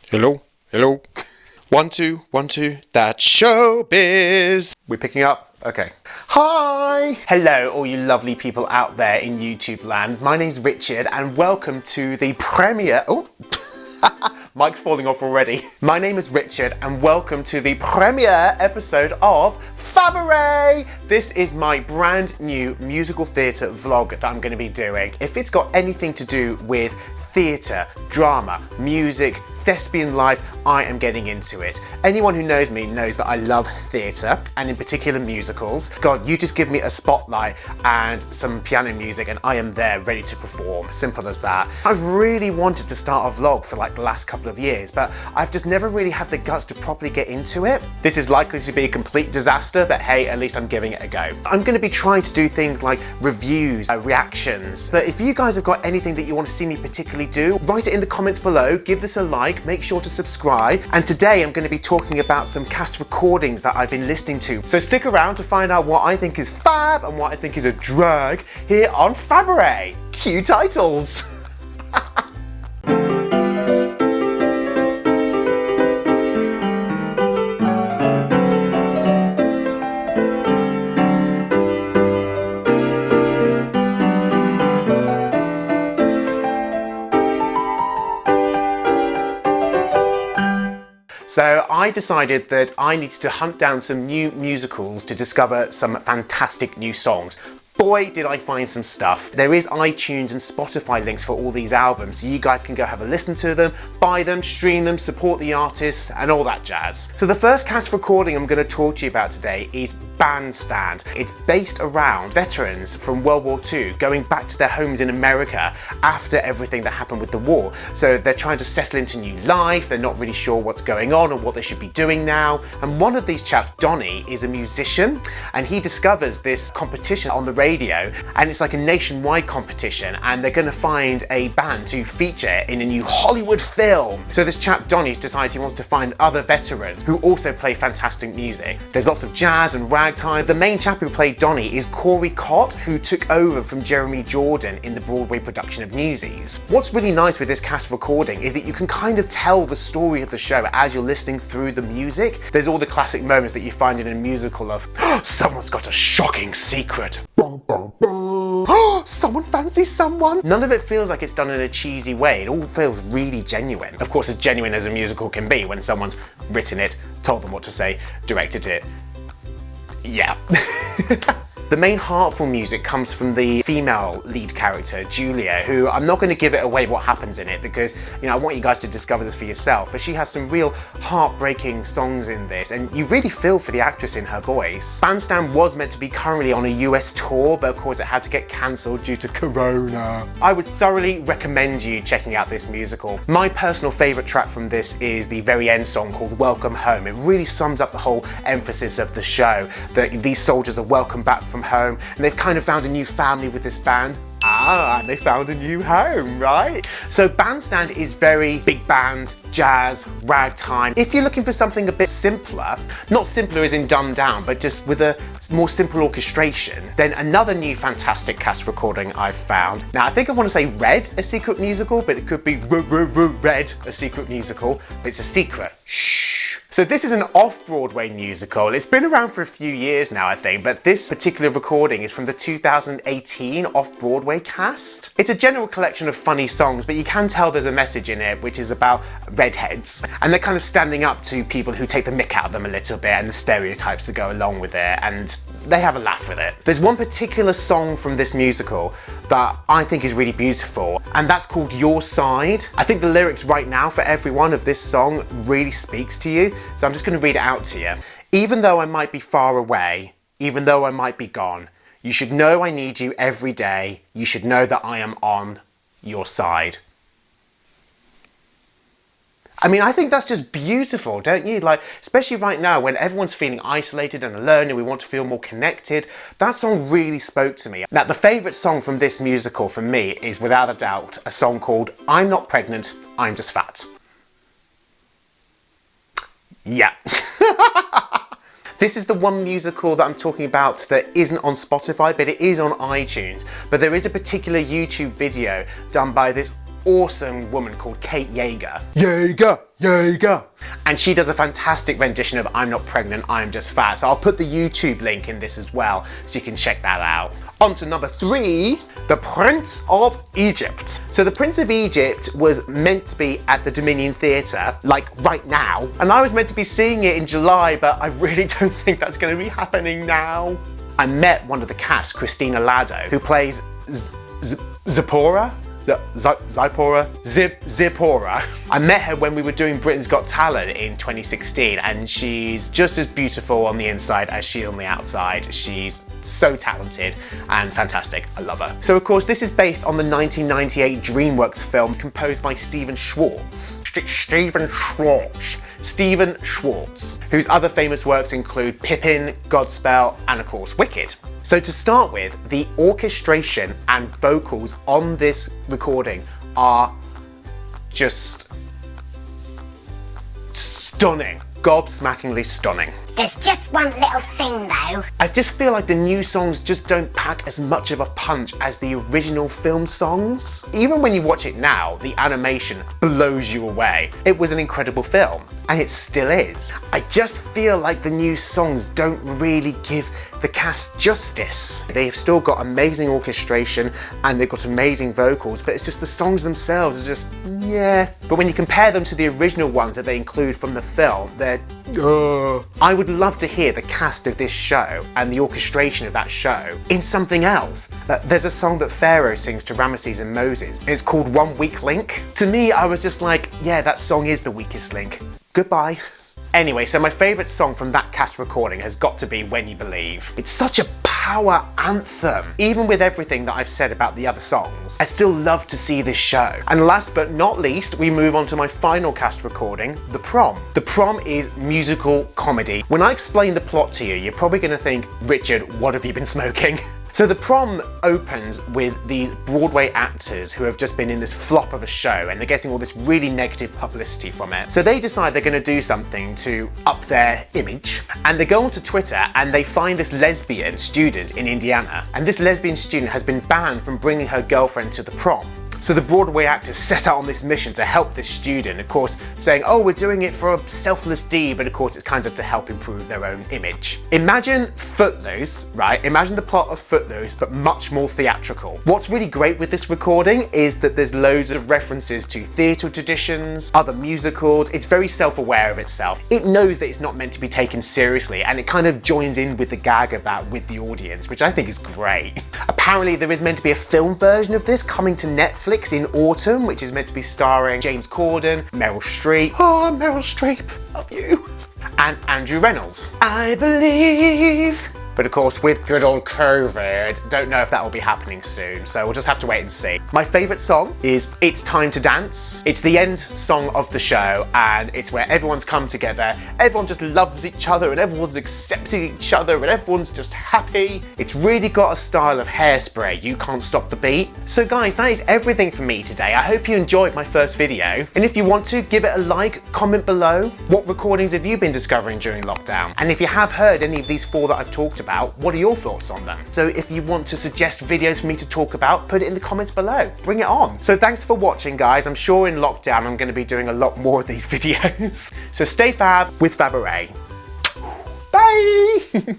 Hello, hello. 1 2 1 2. That's showbiz. We're picking up. Okay. Hi! Hello, all you lovely people out there in YouTube land. My name's Richard, and welcome to the premiere. Oh, mic's falling off already. My name is Richard, and welcome to the premiere episode of FABARET. This is my brand new musical theatre vlog that I'm going to be doing. If it's got anything to do with theatre, drama, music, thespian life, I am getting into it. Anyone who knows me knows that I love theatre, and in particular musicals. God, you just give me a spotlight and some piano music and I am there ready to perform. Simple as that. I've really wanted to start a vlog for like the last couple of years, but I've just never really had the guts to properly get into it. This is likely to be a complete disaster, but hey, at least I'm giving it a go. I'm going to be trying to do things like reviews, reactions, but if you guys have got anything that you want to see me particularly do, write it in the comments below, give this a like, make sure to subscribe, and today I'm going to be talking about some cast recordings that I've been listening to. So stick around to find out what I think is fab and what I think is a drag here on FABARET. Cue titles! So I decided that I needed to hunt down some new musicals to discover some fantastic new songs. Boy, did I find some stuff. There is iTunes and Spotify links for all these albums, so you guys can go have a listen to them, buy them, stream them, support the artists, and all that jazz. So the first cast recording I'm going to talk to you about today is Bandstand. It's based around veterans from World War II going back to their homes in America after everything that happened with the war. So they're trying to settle into new life, they're not really sure what's going on or what they should be doing now. And one of these chaps, Donnie, is a musician, and he discovers this competition on the radio, and it's like a nationwide competition, and they're going to find a band to feature in a new Hollywood film. So this chap Donnie decides he wants to find other veterans who also play fantastic music. There's lots of jazz and ragtime. The main chap who played Donnie is Corey Cott, who took over from Jeremy Jordan in the Broadway production of Newsies. What's really nice with this cast recording is that you can kind of tell the story of the show as you're listening through the music. There's all the classic moments that you find in a musical of someone's got a shocking secret. Someone fancies someone. None of it feels like it's done in a cheesy way. It all feels really genuine. Of course, as genuine as a musical can be when someone's written it, told them what to say, directed it. Yeah. The main heartful music comes from the female lead character, Julia, who I'm not going to give it away what happens in it because, you know, I want you guys to discover this for yourself, but she has some real heartbreaking songs in this, and you really feel for the actress in her voice. Bandstand was meant to be currently on a US tour, but of course it had to get cancelled due to Corona. I would thoroughly recommend you checking out this musical. My personal favourite track from this is the very end song called Welcome Home. It really sums up the whole emphasis of the show, that these soldiers are welcome back from home, and they've kind of found a new family with this band. And they found a new home, right? So Bandstand is very big band, jazz, ragtime. If you're looking for something a bit simpler, not simpler as in dumbed down, but just with a more simple orchestration, then another new fantastic cast recording I've found. Now I think I want to say R.R.R.E.D, a secret musical, but it could be R.R.R.E.D, a secret musical, but it's a secret. Shh. So this is an off-Broadway musical. It's been around for a few years now, I think, but this particular recording is from the 2018 off-Broadway cast. It's a general collection of funny songs, but you can tell there's a message in it, which is about redheads. And they're kind of standing up to people who take the mick out of them a little bit and the stereotypes that go along with it, and they have a laugh with it. There's one particular song from this musical that I think is really beautiful, and that's called Your Side. I think the lyrics right now for everyone of this song really speaks to you, so I'm just going to read it out to you. Even though I might be far away, even though I might be gone, you should know I need you every day. You should know that I am on your side. I mean, I think that's just beautiful, don't you? Like, especially right now when everyone's feeling isolated and alone and we want to feel more connected, that song really spoke to me. Now, the favourite song from this musical for me is without a doubt a song called I'm Not Pregnant, I'm Just Fat. Yeah. This is the one musical that I'm talking about that isn't on Spotify, but it is on iTunes. But there is a particular YouTube video done by this awesome woman called Kate Yeager. Yeager. And she does a fantastic rendition of I'm Not Pregnant, I'm Just Fat. So I'll put the YouTube link in this as well, so you can check that out. On to number 3, The Prince of Egypt. So The Prince of Egypt was meant to be at the Dominion Theatre, like right now. And I was meant to be seeing it in July, but I really don't think that's going to be happening now. I met one of the cast, Christina Lado, who plays Zipporah. Zipporah. I met her when we were doing Britain's Got Talent in 2016, and she's just as beautiful on the inside as she on the outside. She's so talented and fantastic. I love her. So of course this is based on the 1998 DreamWorks film composed by Stephen Schwartz, whose other famous works include Pippin, Godspell, and of course Wicked. So to start with, the orchestration and vocals on this recording are just stunning. Gobsmackingly stunning. There's just one little thing though. I just feel like the new songs just don't pack as much of a punch as the original film songs. Even when you watch it now, the animation blows you away. It was an incredible film, and it still is. I just feel like the new songs don't really give the cast justice. They've still got amazing orchestration and they've got amazing vocals, but it's just the songs themselves are just, yeah. But when you compare them to the original ones that they include from the film, they're I would love to hear the cast of this show and the orchestration of that show in something else. There's a song that Pharaoh sings to Ramesses and Moses. It's called One Weak Link. To me, I was just like, yeah, that song is the weakest link. Goodbye. Anyway, so my favourite song from that cast recording has got to be When You Believe. It's such a power anthem. Even with everything that I've said about the other songs, I still love to see this show. And last but not least, we move on to my final cast recording, The Prom. The Prom is musical comedy. When I explain the plot to you, you're probably going to think, Richard, what have you been smoking? So The Prom opens with these Broadway actors who have just been in this flop of a show, and they're getting all this really negative publicity from it. So they decide they're going to do something to up their image, and they go onto Twitter and they find this lesbian student in Indiana. And this lesbian student has been banned from bringing her girlfriend to the prom. So the Broadway actors set out on this mission to help this student, of course, saying, oh, we're doing it for a selfless deed, but of course it's kind of to help improve their own image. Imagine Footloose, right? Imagine the plot of Footloose, but much more theatrical. What's really great with this recording is that there's loads of references to theatre traditions, other musicals. It's very self-aware of itself. It knows that it's not meant to be taken seriously, and it kind of joins in with the gag of that with the audience, which I think is great. Apparently there is meant to be a film version of this coming to Netflix in autumn, which is meant to be starring James Corden, Meryl Streep, oh Meryl Streep, love you, and Andrew Reynolds. I believe. But of course, with good old COVID, don't know if that will be happening soon, so we'll just have to wait and see. My favourite song is It's Time to Dance. It's the end song of the show, and it's where everyone's come together, everyone just loves each other, and everyone's accepting each other, and everyone's just happy. It's really got a style of Hairspray, You Can't Stop the Beat. So guys, that is everything from me today. I hope you enjoyed my first video, and if you want to, give it a like, comment below. What recordings have you been discovering during lockdown? And if you have heard any of these 4 that I've talked about, what are your thoughts on them? So if you want to suggest videos for me to talk about, put it in the comments below. Bring it on. So thanks for watching, guys. I'm sure in lockdown I'm going to be doing a lot more of these videos. So stay fab with FABARET. Bye!